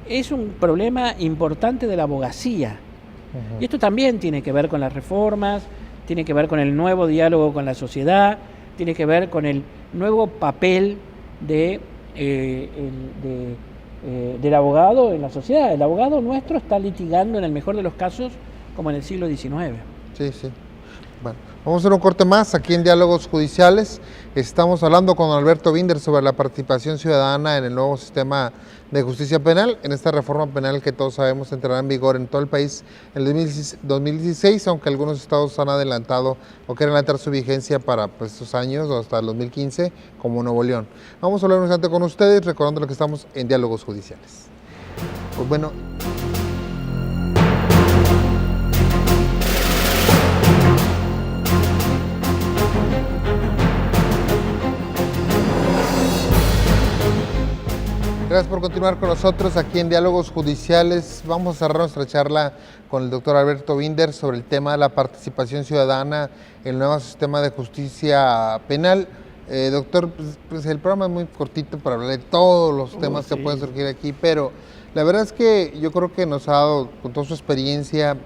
es un problema importante de la abogacía. Y esto también tiene que ver con las reformas, tiene que ver con el nuevo diálogo con la sociedad, tiene que ver con el nuevo papel del abogado en la sociedad. El abogado nuestro está litigando en el mejor de los casos como en el siglo XIX. Sí. Bueno, vamos a hacer un corte más aquí en Diálogos Judiciales. Estamos hablando con Alberto Binder sobre la participación ciudadana en el nuevo sistema de justicia penal, en esta reforma penal que todos sabemos entrará en vigor en todo el país en el 2016, aunque algunos estados han adelantado o quieren adelantar su vigencia para estos años o hasta el 2015, como Nuevo León. Vamos a hablar un instante con ustedes, recordando que estamos en Diálogos Judiciales. Pues bueno... Gracias por continuar con nosotros aquí en Diálogos Judiciales. Vamos a cerrar nuestra charla con el doctor Alberto Binder sobre el tema de la participación ciudadana en el nuevo sistema de justicia penal. Doctor, pues el programa es muy cortito para hablar de todos los temas que pueden surgir aquí, pero la verdad es que yo creo que nos ha dado, con toda su experiencia,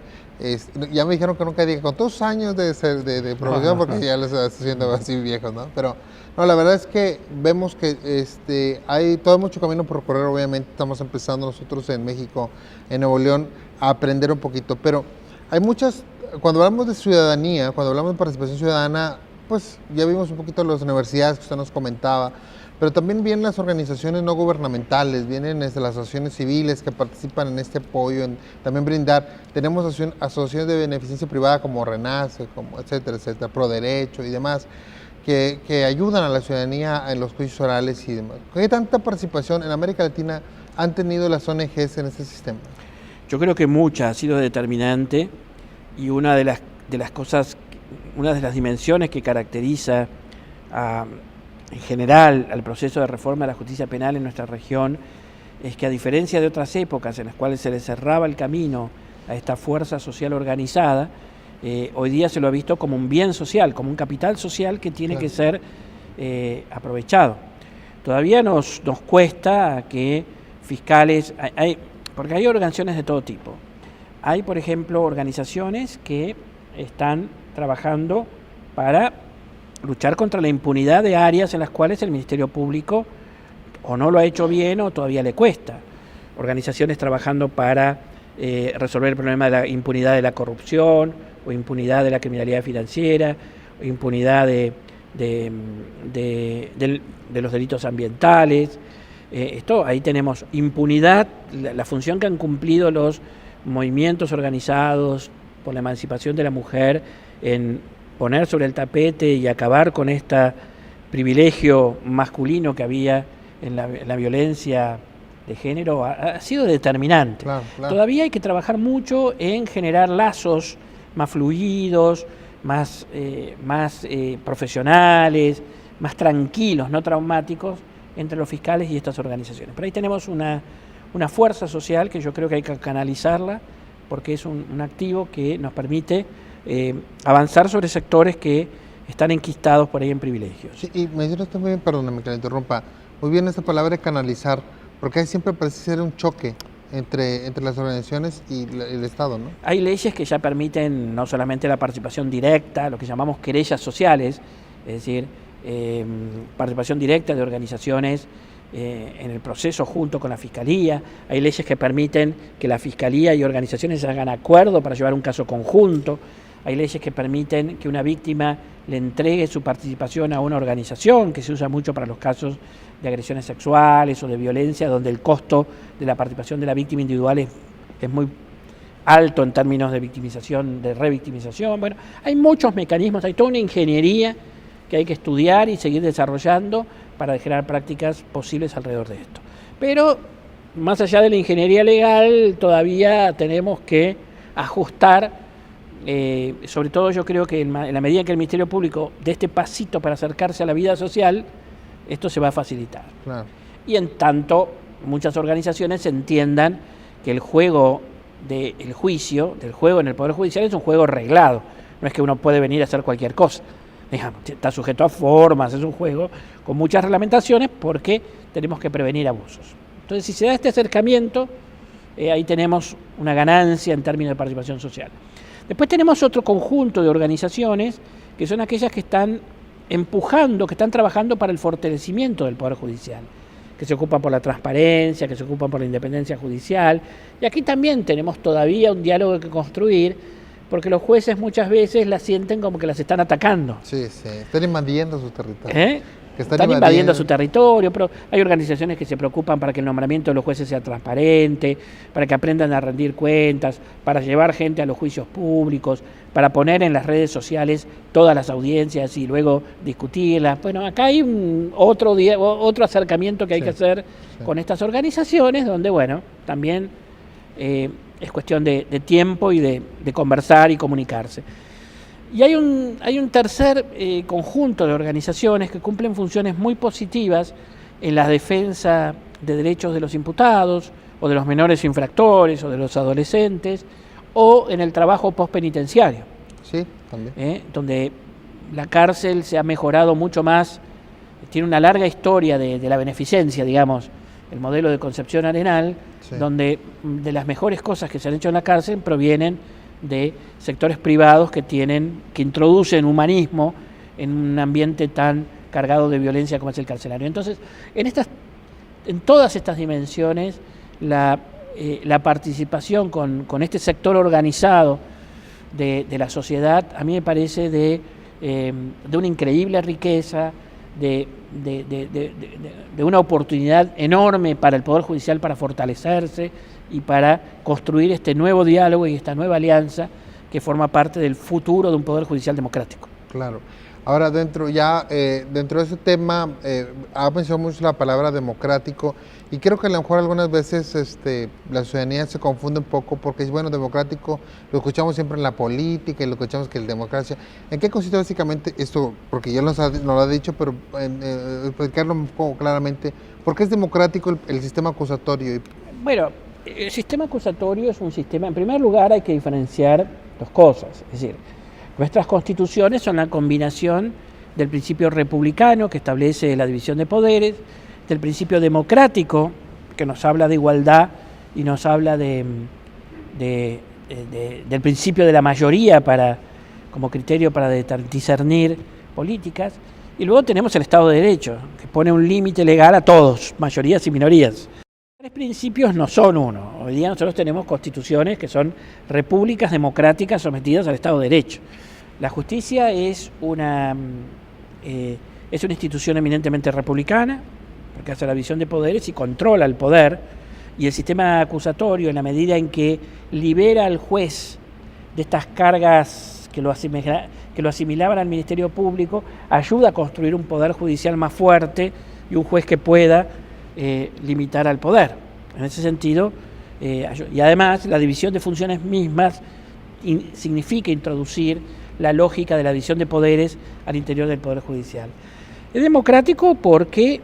ya me dijeron que nunca diga, con todos sus años de profesión, porque ya les estoy haciendo así viejos, ¿no? Pero no, la verdad es que vemos que hay todo mucho camino por recorrer. Obviamente estamos empezando nosotros en México, en Nuevo León, a aprender un poquito, pero hay muchas, cuando hablamos de ciudadanía, cuando hablamos de participación ciudadana, pues ya vimos un poquito las universidades que usted nos comentaba, pero también vienen las organizaciones no gubernamentales, vienen las asociaciones civiles que participan en este apoyo, también brindar. Tenemos asociaciones de beneficencia privada como RENACE, como etcétera, ProDerecho y demás, que ayudan a la ciudadanía en los juicios orales y demás. ¿Qué tanta participación en América Latina han tenido las ONGs en este sistema? Yo creo que mucha ha sido determinante, y una de las cosas, una de las dimensiones que caracteriza en general al proceso de reforma de la justicia penal en nuestra región es que, a diferencia de otras épocas en las cuales se le cerraba el camino a esta fuerza social organizada, hoy día se lo ha visto como un bien social, como un capital social que tiene que ser aprovechado. Todavía nos cuesta que fiscales, porque hay organizaciones de todo tipo. Hay, por ejemplo, organizaciones que están trabajando para luchar contra la impunidad de áreas en las cuales el Ministerio Público o no lo ha hecho bien o todavía le cuesta. Organizaciones trabajando para resolver el problema de la impunidad de la corrupción, o impunidad de la criminalidad financiera, o impunidad de de los delitos ambientales. Ahí tenemos impunidad, la función que han cumplido los movimientos organizados por la emancipación de la mujer en poner sobre el tapete y acabar con este privilegio masculino que había en la violencia de género ha sido determinante. Claro. Todavía hay que trabajar mucho en generar lazos más fluidos, más profesionales, más tranquilos, no traumáticos, entre los fiscales y estas organizaciones. Pero ahí tenemos una fuerza social que yo creo que hay que canalizarla, porque es un activo que nos permite avanzar sobre sectores que están enquistados por ahí en privilegios. Sí, y me dice usted muy bien, perdóname que la interrumpa, muy bien esta palabra de canalizar, porque ahí siempre parece ser un choque entre las organizaciones y el Estado, ¿no? Hay leyes que ya permiten no solamente la participación directa, lo que llamamos querellas sociales, es decir, participación directa de organizaciones en el proceso junto con la Fiscalía. Hay leyes que permiten que la Fiscalía y organizaciones hagan acuerdo para llevar un caso conjunto. Hay leyes que permiten que una víctima le entregue su participación a una organización, que se usa mucho para los casos de agresiones sexuales o de violencia, donde el costo de la participación de la víctima individual es muy alto en términos de victimización, de revictimización. Bueno, hay muchos mecanismos, hay toda una ingeniería que hay que estudiar y seguir desarrollando para generar prácticas posibles alrededor de esto. Pero más allá de la ingeniería legal, todavía tenemos que ajustar, sobre todo yo creo que en la medida que el Ministerio Público dé este pasito para acercarse a la vida social, esto se va a facilitar. Claro. Y en tanto muchas organizaciones entiendan que el juego del juicio, del juego en el Poder Judicial, es un juego reglado, no es que uno puede venir a hacer cualquier cosa. Digamos, está sujeto a formas, es un juego con muchas reglamentaciones porque tenemos que prevenir abusos. Entonces, si se da este acercamiento, ahí tenemos una ganancia en términos de participación social. Después tenemos otro conjunto de organizaciones que son aquellas que están empujando, que están trabajando para el fortalecimiento del Poder Judicial, que se ocupan por la transparencia, que se ocupan por la independencia judicial. Y aquí también tenemos todavía un diálogo que construir, porque los jueces muchas veces las sienten como que las están atacando. Sí, están invadiendo su territorio. Que están invadiendo su territorio, pero hay organizaciones que se preocupan para que el nombramiento de los jueces sea transparente, para que aprendan a rendir cuentas, para llevar gente a los juicios públicos, para poner en las redes sociales todas las audiencias y luego discutirlas. Bueno, acá hay otro acercamiento que hay que hacer con estas organizaciones, donde, bueno, también es cuestión de tiempo y de conversar y comunicarse. Y hay un tercer conjunto de organizaciones que cumplen funciones muy positivas en la defensa de derechos de los imputados, o de los menores infractores, o de los adolescentes, o en el trabajo postpenitenciario. Sí, también. Donde la cárcel se ha mejorado mucho más, tiene una larga historia de la beneficencia, digamos, el modelo de Concepción Arenal, donde de las mejores cosas que se han hecho en la cárcel provienen de sectores privados que introducen humanismo en un ambiente tan cargado de violencia como es el carcelario. Entonces, en todas estas dimensiones, la participación con este sector organizado de la sociedad, a mí me parece de una increíble riqueza, de una oportunidad enorme para el Poder Judicial para fortalecerse y para construir este nuevo diálogo y esta nueva alianza que forma parte del futuro de un Poder Judicial democrático. Claro. Ahora, dentro de ese tema, ha mencionado mucho la palabra democrático, y creo que a lo mejor algunas veces la ciudadanía se confunde un poco, porque es bueno, democrático, lo escuchamos siempre en la política y lo escuchamos que es democracia. ¿En qué consiste básicamente esto? Porque ya nos lo ha dicho, pero explicarlo un poco claramente. ¿Por qué es democrático el sistema acusatorio? Bueno, el sistema acusatorio es un sistema, en primer lugar hay que diferenciar dos cosas, es decir, nuestras constituciones son la combinación del principio republicano, que establece la división de poderes, del principio democrático, que nos habla de igualdad y nos habla del principio de la mayoría como criterio para discernir políticas, y luego tenemos el Estado de Derecho, que pone un límite legal a todos, mayorías y minorías. Los principios no son uno. Hoy día nosotros tenemos constituciones que son repúblicas democráticas sometidas al Estado de Derecho. La justicia es una es una institución eminentemente republicana, porque hace la división de poderes y controla el poder, y el sistema acusatorio, en la medida en que libera al juez de estas cargas que lo asimilaban al Ministerio Público, ayuda a construir un poder judicial más fuerte y un juez que pueda limitar al poder. En ese sentido, y además la división de funciones mismas significa introducir la lógica de la división de poderes al interior del Poder Judicial. Es democrático porque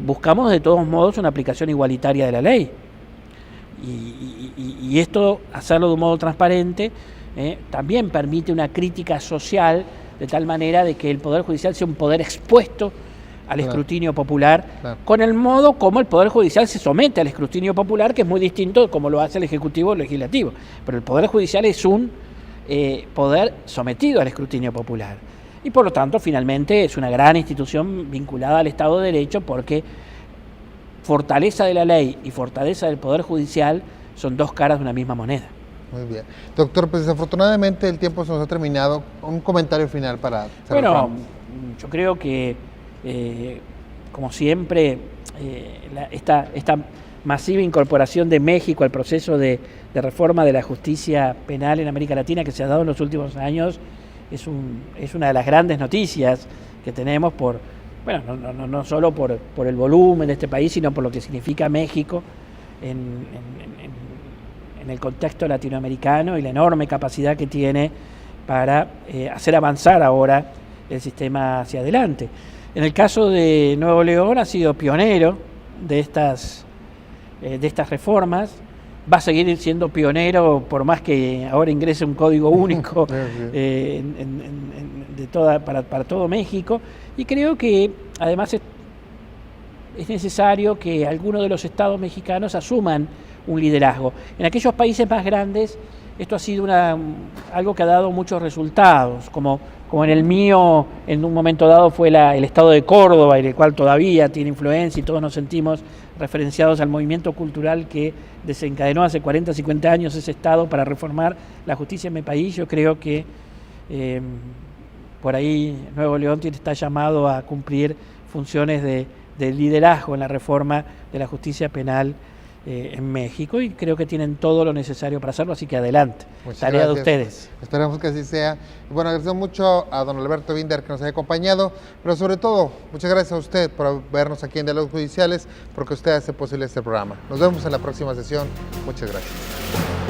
buscamos de todos modos una aplicación igualitaria de la ley. Y esto, hacerlo de un modo transparente, también permite una crítica social de tal manera de que el Poder Judicial sea un poder expuesto al escrutinio popular, con el modo como el Poder Judicial se somete al escrutinio popular, que es muy distinto como lo hace el Ejecutivo o el Legislativo. Pero el Poder Judicial es un poder sometido al escrutinio popular. Y por lo tanto, finalmente, es una gran institución vinculada al Estado de Derecho, porque fortaleza de la ley y fortaleza del Poder Judicial son dos caras de una misma moneda. Muy bien. Doctor, pues desafortunadamente el tiempo se nos ha terminado. Un comentario final para cerrar. Bueno, yo creo que, como siempre, esta masiva incorporación de México al proceso de reforma de la justicia penal en América Latina que se ha dado en los últimos años es una de las grandes noticias que tenemos no solo por el volumen de este país, sino por lo que significa México en el contexto latinoamericano y la enorme capacidad que tiene para hacer avanzar ahora el sistema hacia adelante. En el caso de Nuevo León ha sido pionero de estas reformas, va a seguir siendo pionero por más que ahora ingrese un código único para todo México, y creo que además es necesario que algunos de los estados mexicanos asuman un liderazgo. En aquellos países más grandes esto ha sido algo que ha dado muchos resultados, como en el mío en un momento dado fue el estado de Córdoba, en el cual todavía tiene influencia y todos nos sentimos referenciados al movimiento cultural que desencadenó hace 40, 50 años ese estado para reformar la justicia en mi país. Yo creo que por ahí Nuevo León está llamado a cumplir funciones de liderazgo en la reforma de la justicia penal en México, y creo que tienen todo lo necesario para hacerlo, así que adelante. Tarea de ustedes. Esperamos que así sea. Bueno, agradecemos mucho a don Alberto Binder que nos haya acompañado, pero sobre todo, muchas gracias a usted por vernos aquí en Diálogos Judiciales, porque usted hace posible este programa. Nos vemos en la próxima sesión. Muchas gracias.